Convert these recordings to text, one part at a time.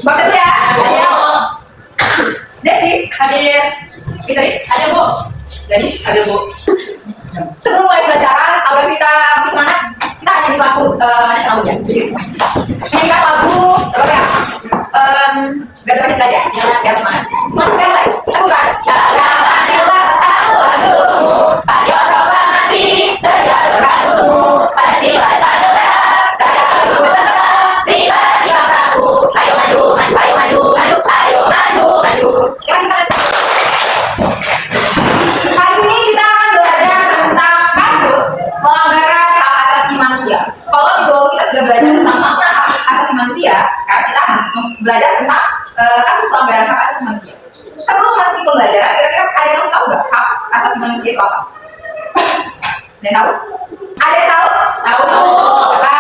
Maksud ya? Ada. Desi, Hadir. Fitri, Ada Bu. Gadis, Ada Bu. sebelum mulai pelajaran, agar kita lebih semangat, kita hanya di lagu nasional ya. Jadi semuanya. Ini kan lagu apa ya? Gak terpaksa saja, jangan biar semangat. Lagu yang lain, lagu kan? Hari ini kita akan belajar tentang kasus pelanggaran hak asasi manusia. Kalau dulu kita sudah belajar tentang makna hak asasi manusia, sekarang kita belajar tentang kasus pelanggaran hak asasi manusia. Sebelum masuk ke pembelajaran, kira-kira ada yang tahu nggak hak asasi manusia itu apa? Ada yang tahu? Ada yang tahu? Tahu. Apa?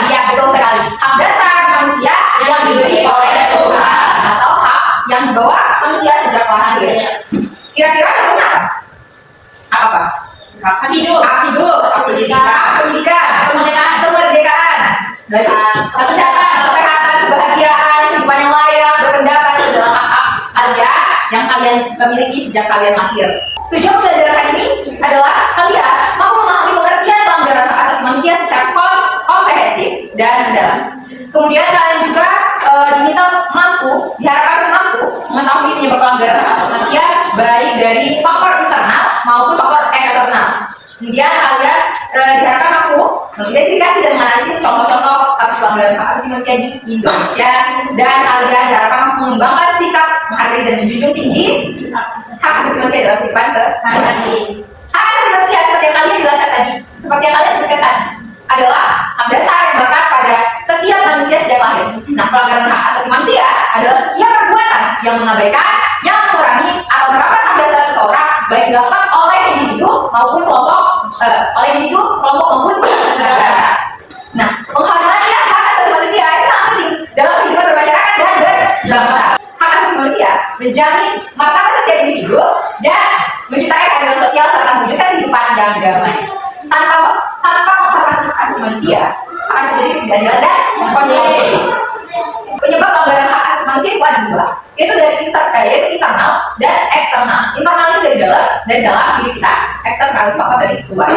Iya, betul sekali. Hak dasar manusia yang diberi oleh Tuhan atau hak yang dibawa manusia sejak lahir. Kira-kira contohnya apa? Hak apa? Hak hidup. Hak hidup, Hak pendidikan. hak pendidikan, Kemerdekaan. kemerdekaan, Hak kesehatan, kebahagiaan, kehidupan yang layak, berpendapat itu adalah hak-hak kalian yang kalian miliki sejak kalian lahir. Tujuan pembelajaran kali ini adalah kalian mampu memahami pengertian pelanggaran hak asasi manusia secara komprehensif dan mendalam. Kemudian kalian juga diminta diharapkan mampu mengetahui penyebab pelanggaran hak asasi manusia baik dari faktor internal maupun faktor eksternal. Kemudian kalian diharapkan mampu mengidentifikasi dan menganalisis contoh-contoh kasus pelanggaran hak asasi manusia di Indonesia, dan kalian diharapkan mampu mengembangkan sikap menghargai dan menjunjung tinggi hak asasi manusia dalam kehidupan sehari-hari. Hak asasi manusia seperti yang kalian jelaskan tadi, seperti yang kalian sebutkan tadi, adalah hak dasar yang melekat pada setiap manusia sejak lahir. Nah, pelanggaran hak asasi manusia adalah setiap perbuatan yang mengabaikan, yang mengurangi atau merampas hak dasar seseorang, baik dilakukan oleh individu maupun kelompok, maupun negara. Nah, menghormati hak asasi manusia itu sangat penting dalam kehidupan bermasyarakat dan berbangsa. Hak asasi manusia menjamin martabat setiap individu dan menciptakan keadilan sosial serta mewujudkan kehidupan yang damai. Tanpa menghormati hak asasi manusia akan terjadi ketidakadilan dan konflik. Penyebab pelanggaran hak asasi manusia itu ada dua, yaitu yaitu internal dan eksternal. Internal itu dari dalam diri kita, eksternal itu faktor dari luar.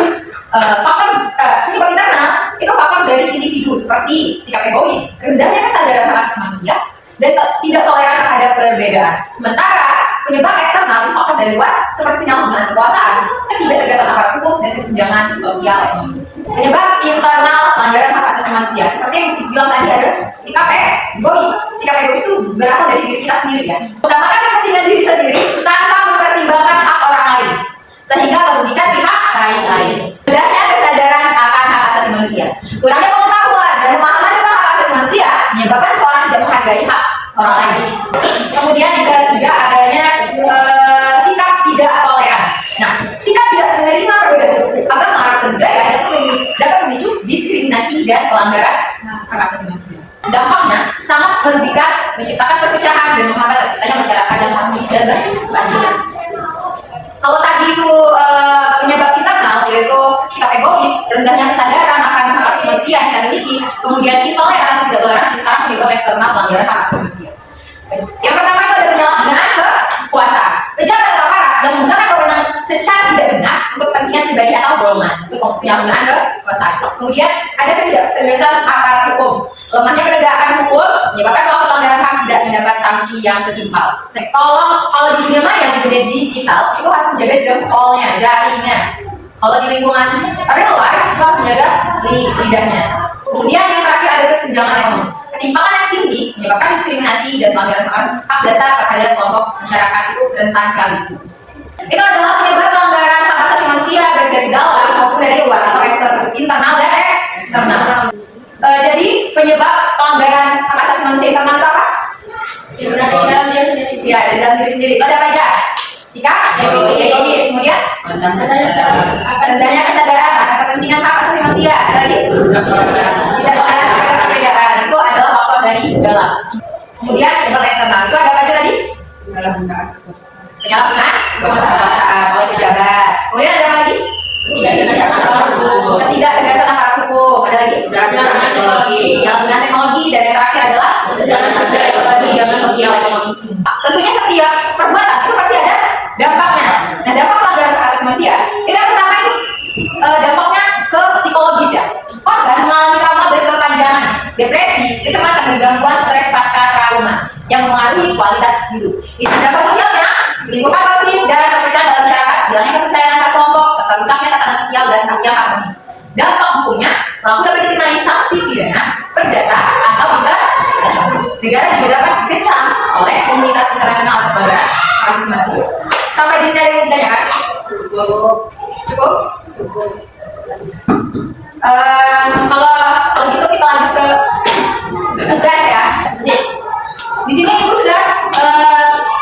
Penyebab internal itu faktor dari individu seperti sikap egois, rendahnya kesadaran hak asasi manusia, dan tidak toleran terhadap perbedaan. Sementara penyebab eksternal itu faktor dari luar seperti penyalahgunaan kekuasaan, ketidaktegasan aparat hukum, dan kesenjangan sosial ekonomi. Penyebab internal pelanggaran hak asasi manusia seperti yang dibilang tadi ada sikap egois. Sikap egois itu berasal dari diri kita sendiri ya. Mengutamakan kepentingan diri sendiri tanpa mempertimbangkan hak orang lain, sehingga merugikan pihak lain. Rendahnya kesadaran akan hak asasi manusia, kurangnya pengetahuan dan pemahaman tentang hak asasi manusia menyebabkan seseorang tidak menghargai hak orang lain. Kemudian yang ketiga adanya sikap tidak toleran. Nah, sikap tidak menerima perbedaan suku, agama, ras, dan budaya dapat memicu diskriminasi dan pelanggaran hak asasi manusia. Dampaknya sangat merugikan, menciptakan perpecahan dan menghambat terciptanya masyarakat yang harmonis dan berkeadilan. Kalau tadi itu penyebab internal yaitu sikap egois, rendahnya kesadaran akan hak asasi manusia yang kita miliki, kemudian intoleran atau tidak toleransi, sekarang penyebab eksternal pelanggaran hak asasi manusia. Yang pertama itu ada penyalahgunaan kekuasaan. Pejabat atau aparat yang menggunakan wewenang secara tidak benar untuk kepentingan pribadi atau golongan, itu penyalahgunaan kekuasaan. Kemudian ada ketidaktegasan aparat hukum. Lemahnya penegakan hukum menyebabkan bahwa pelanggaran hak tidak mendapat sanksi yang setimpal. Kalau di dunia maya, di dunia digital, itu harus menjaga jempolnya, jarinya. Kalau di lingkungan real life, itu harus menjaga lidahnya. Kemudian yang terakhir ada kesenjangan ekonomi. Ketimpangan yang tinggi menyebabkan diskriminasi dan pelanggaran hak dasar terhadap kelompok masyarakat itu rentan sekali. Itu adalah penyebab pelanggaran hak asasi manusia baik dari dalam maupun dari luar atau internal dan eksternal. Jadi penyebab pelanggaran hak asasi manusia internal itu apa? Dalam diri sendiri. Ya, dalam diri sendiri. Itu ada apa aja? Sikap egois, kemudian rendahnya kesadaran akan kepentingan hak asasi manusia. Ada lagi? Tidak toleran terhadap perbedaan. Itu adalah faktor dari dalam. Kemudian penyebab eksternal itu ada apa aja tadi? Penyalahgunaan kekuasaan oleh pejabat. Kemudian ada apa lagi? Ketidaktegasan aparat hukum. Ada lagi? teknologi. Yang dengan teknologi, dan yang terakhir adalah Kesenjangan sosial ekonomi. kesenjangan sosial ekonomi. Tentunya setiap perbuatan itu pasti ada dampaknya. Nah, dampak pelanggaran hak asasi manusia itu yang pertama itu dampaknya ke psikologis ya. Korban mengalami trauma berkepanjangan, depresi, kecemasan, dan gangguan stres pasca trauma yang mengaruhi kualitas hidup. Itu dampak sosialnya, menimbulkan konflik dan perpecahan dalam masyarakat, hilangnya kepercayaan antar kelompok, serta rusaknya tatanan sosial dan yang harmonis. Dampak hukumnya, pelaku dapat dikenai sanksi pidana, perdata, atau denda. Negara juga dapat dikecam oleh komunitas internasional atas pelanggaran hak asasi manusia. Sampai di sini ada yang ditanyakan? Cukup? Kalau gitu kita lanjut ke tugas ya. Di sini ibu sudah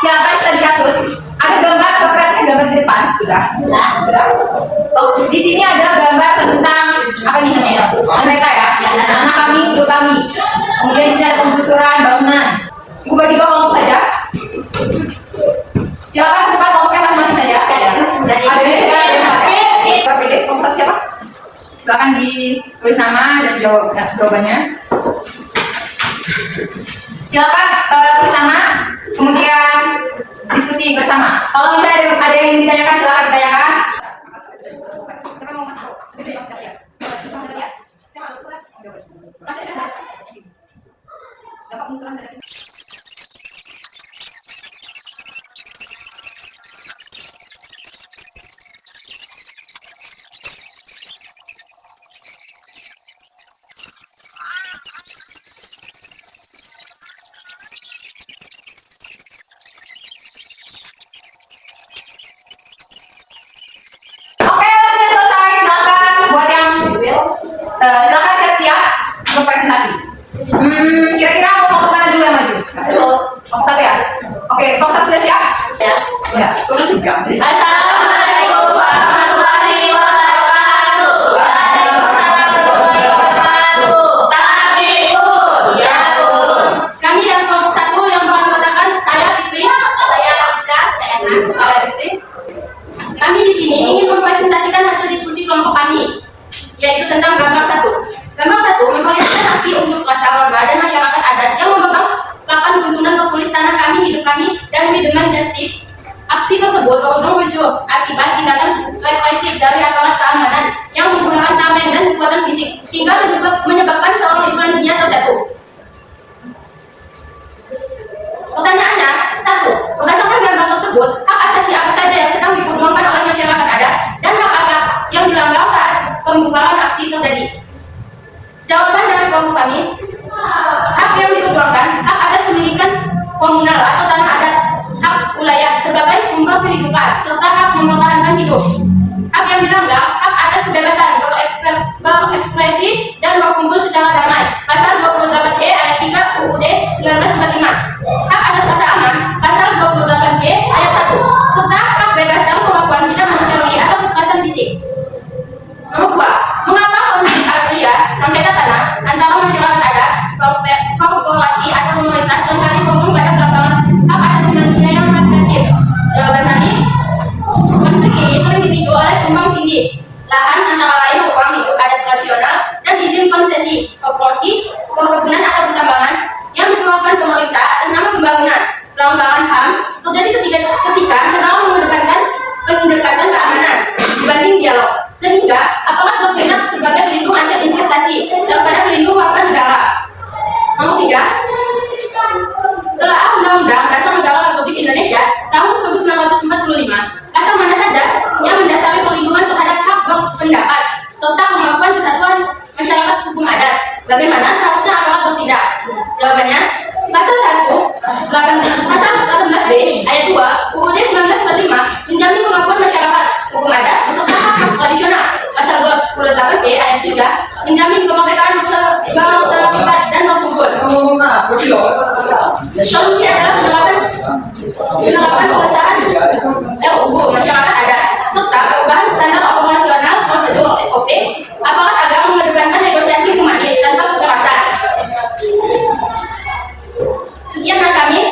siapkan studi kasus. Ada gambar, perhatikan gambar di depan sudah. Oh, di sini ada gambar tentang apa nih namanya? Mereka ya, anak kami, hidup kami. Kemudian di sini ada penggusuran bangunan. Ibu bagi dua kelompok saja. Silakan tentukan kelompoknya masing-masing saja. Ada yang kelompok satu siapa? Silakan ditulis nama dan jawabannya. Silakan tulis nama, kemudian diskusi bersama. Kalau misalnya ada yang ditanyakan, silakan ditanyakan. Siapa mau masuk? Dapat pengusuran dari silakan siap-siap untuk presentasi. Kira-kira mau kemana dulu yang maju? Kelompok satu ya? Oke, kelompok satu sudah siap? Ya. Ya. Assalamualaikum warahmatullahi wabarakatuh. Waalaikumsalam warahmatullahi wabarakatuh. Takbir, ya pun. Kami dari kelompok 1 yang mengatakan saya Fitri, saya Rizka, saya Ana, saya Rizki. Kami di sini ingin mempresentasikan hasil diskusi kelompok kami, yaitu tentang gambar 1. Gambar 1 memperlihatkan aksi untuk kelas warga dan masyarakat adat yang memegang papan tuntunan tertulis tanah kami, hidup kami, dan we demand justice. Aksi tersebut berujung akibat tindakan represif dari aparat keamanan yang menggunakan tameng dan kekuatan fisik sehingga menyebabkan seorang itu lansia terjatuh. Pertanyaannya, 1. Berdasarkan gambar tersebut, hak asasi apa saja yang sedang diperjuangkan oleh masyarakat adat dan hak apa yang dilanggar saat pembubaran aksi terjadi? Jawaban dari kelompok kami, hak yang diperjuangkan, hak atas pendidikan komunal atau tanah adat, hak wilayah sebagai sumber kehidupan, serta hak mempertahankan hidup. Hak yang dilanggar, hak atas kebebasan berekspresi dan berkumpul secara damai, pasal 28G ayat 3 UUD 1945. Hak atas rasa aman, pasal 28G ayat 1, serta hak bebas dari perlakuan tidak manusiawi atau kekerasan fisik. Nomor 2. Mengapa konflik agraria sengketa tanah antara masyarakat adat, korporasi atau pemerintah seringkali berujung pada pelanggaran hak asasi manusia yang represif? Jawaban kami, konflik ini sering dipicu oleh tumpang tindih lahan antara lain ruang hidup adat tradisional dan izin konsesi koperasi, perkebunan atau pertambangan yang dikeluarkan pemerintah atas nama pembangunan. Pelanggaran HAM terjadi ketika negara mengedepankan pendekatan keamanan dibanding dialog, sehingga aparat bertindak sebagai pelindung aset investasi daripada pelindung warga negara. Nomor 3. Telah Undang-Undang Dasar Negara Republik Indonesia tahun 1945, pasal mana saja yang mendasari perlindungan terhadap hak berpendapat serta kemampuan kesatuan masyarakat hukum adat. Bagaimana seharusnya aparat bertindak? Jawabannya, pasal 18B ayat 2 UUD 1945 menjamin kemampuan masyarakat hukum adat beserta hak tradisional. Pasal 28G ayat 3 menjamin kemerdekaan berserikat dan berkumpul. Solusi adalah penerapan pengesahan RUU masyarakat adat serta perubahan standar operasional prosedur SOP aparat agar mengedepankan negosiasi humanis tanpa kekerasan. Sekian dari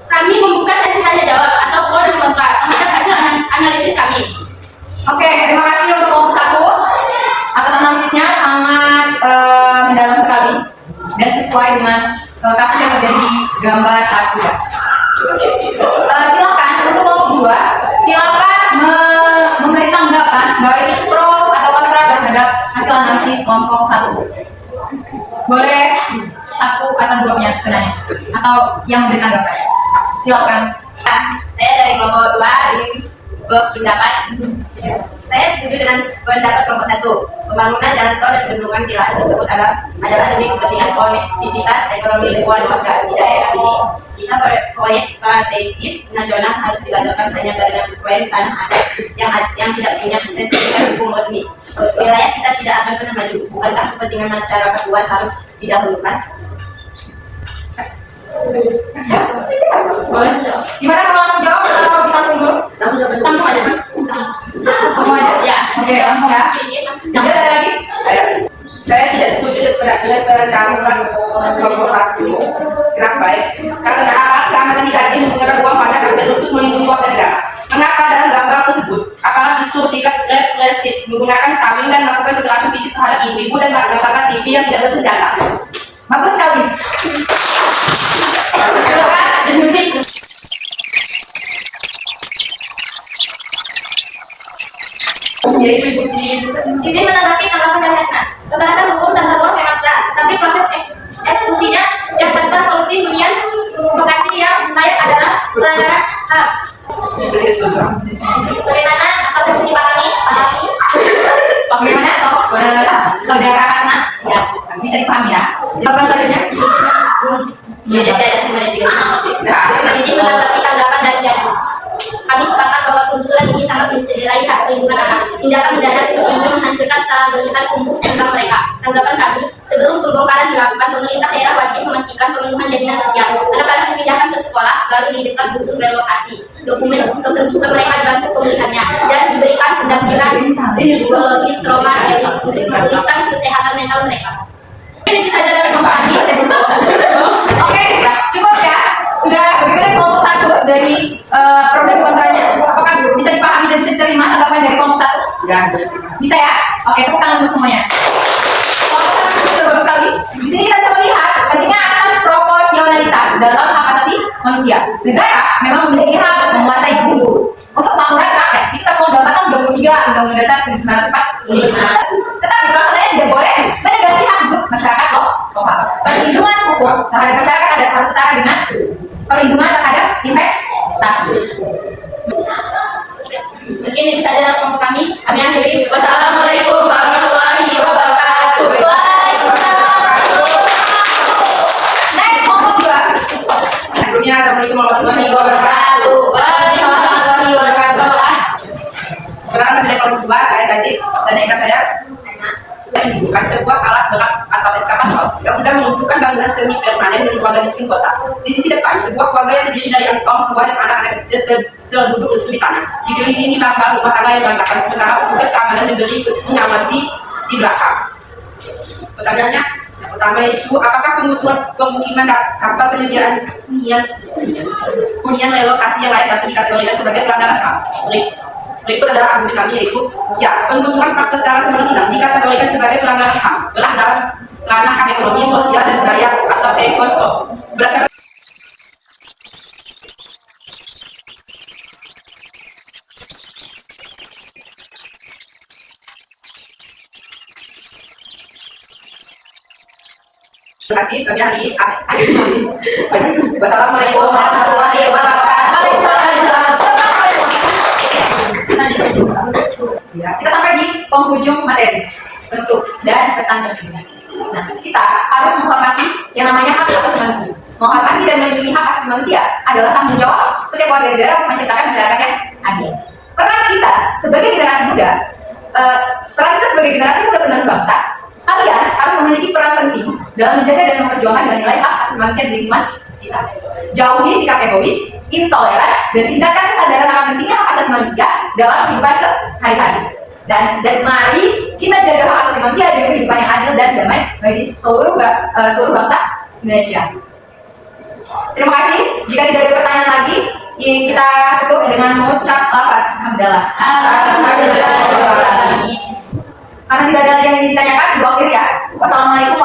kami membuka sesi tanya jawab atau pro dan kontra terhadap hasil analisis kami. Oke, terima kasih untuk kelompok 1 atas analisisnya sangat mendalam sekali. dan sesuai dengan kasus yang terjadi di gambar 1 ya. Silakan untuk kelompok 2, silakan memberi tanggapan baik itu pro atau kontra terhadap hasil analisis kelompok 1. Boleh 1 atau 2 penanya atau yang beri tanggapan. Silakan. Saya dari kelompok 2 ingin berpendapat. Saya setuju dengan pendapat kelompok 1. Pembangunan jalan tol dan bendungan di lahan tersebut adalah demi kepentingan konektivitas ekonomi lingkungan warga di daerah ini. Jika proyek strategis nasional harus dilakukan hanya dengan klaim tanah adat yang tidak punya sertifikat hukum resmi, wilayah kita tidak akan pernah maju. Bukankah kepentingan masyarakat luas harus didahulukan? Boleh. Gimana kalau langsung jawab atau ditampung dulu? Tampung aja. Tampung aja. Ya. Oke, langsung ya. Lanjut, ada lagi? Saya tidak setuju dengan pencabutan kelompok 1. Kenapa? Karena aparat keamanan digaji menggunakan uang pajak hampir untuk melindungi warga negara. Mengapa dalam gambar tersebut aparat justru sikap represif menggunakan tabing dan melakukan kekerasan fisik terhadap ibu-ibu dan masyarakat sipil yang tidak bersenjata? Bagus sekali. Silakan diskusi. Izin menanggapi tanggapan dari Hasna. Penegakan hukum tentang law memang sah, tapi proses eksekusinya yang tanpa solusi hunian pengganti yang layak adalah pelanggaran HAM. Bagaimana? Apakah bisa dipahami? Bagaimana toh saudara Hasna? Ya. Bisa dipahami ya? Jawaban selanjutnya? Jadi saya ada izin menanggapi tanggapan dari Gadis. Kami sepakat bahwa penggusuran ini sangat mencederai hak perlindungan anak. Tindakan mendadak seperti ini menghancurkan stabilitas tumbuh kembang mereka. Tanggapan kami, sebelum pembongkaran dilakukan, pemerintah daerah wajib memastikan pemenuhan jaminan sosial. Anak-anak dipindahkan ke sekolah baru di dekat busur relokasi. Dokumen untuk terbuka mereka dibantu pemulihannya dan diberikan pendampingan psikologis trauma untuk memulihkan kesehatan mental mereka. Ini saja dari kelompok kami. Oke, cukup ya. Sudah bagaimana kelompok 1 dari pro dan kontranya? Apakah bisa dipahami dan bisa diterima tanggapan dari kelompok 1? Ya, Bisa ya? Oke, tepuk tangan untuk semuanya. Kelompok 1 sudah bagus sekali. Di sini kita bisa melihat pentingnya asas proporsionalitas dalam hak asasi manusia. Negara memang memiliki hak menguasai bumi untuk makmuran rakyat. Itu tertuang dalam pasal 23 Undang-Undang Dasar 1945. Tetapi pelaksanaannya tidak boleh menegasi hak hidup masyarakat lokal. Perlindungan hukum terhadap masyarakat harus setara dengan perlindungan terhadap investasi. Mungkin itu saja dari kelompok kami. Kami akhiri. Wassalamualaikum warahmatullahi wabarakatuh. Next, kelompok 2. sebelumnya Assalamualaikum warahmatullahi wabarakatuh. Waalaikumsalam warahmatullahi wabarakatuh. Perkenalkan dari kelompok 2, saya Gadis dan Eka saya bukan sebuah alat berat atau eskavator yang sedang menentukan bangunan semi permanen milik warga miskin kota. Di sisi depan, sebuah keluarga yang terdiri dari orang tua dan anak-anak kecil terduduk lesu di tanah. Dikelilingi bahkan rumah tangga yang berantakan, sementara petugas keamanan diberi mengawasi di belakang. Pertanyaannya, pertama itu, apakah penggusuran pemukiman tanpa penyediaan hunian relokasi yang layak dapat dikategorikan sebagai pelanggaran HAM? Berikut adalah argumen kami, yaitu ya, penggusuran paksa secara semena-mena dikategorikan sebagai pelanggaran HAM telah dalam ranah hak ekonomi, sosial, dan budaya atau ekosok. Berdasarkan terima kasih, kami hari Wassalamualaikum warahmatullahi wabarakatuh. Kita sampai di penghujung materi penutup dan pesan terpenting. Nah, kita harus menghormati yang namanya hak asasi manusia. Menghormati dan melindungi hak asasi manusia adalah tanggung jawab setiap warga negara untuk menciptakan masyarakat yang adil. Peran kita sebagai generasi muda, penerus bangsa, kalian harus memiliki peran penting dalam menjaga dan memperjuangkan nilai hak asasi manusia di lingkungan sekitar. Jauhi sikap egois, intoleran, dan tindakan kesadaran akan pentingnya hak asasi manusia dalam kehidupan sehari-hari. Dan mari kita jaga hak asasi manusia dan kehidupan yang adil dan damai bagi seluruh bangsa Indonesia. Terima kasih. Jika tidak ada pertanyaan lagi, kita tutup dengan mengucap lafaz hamdalah. Karena tidak ada lagi yang ingin ditanyakan, ibu akhir ya. Wassalamualaikum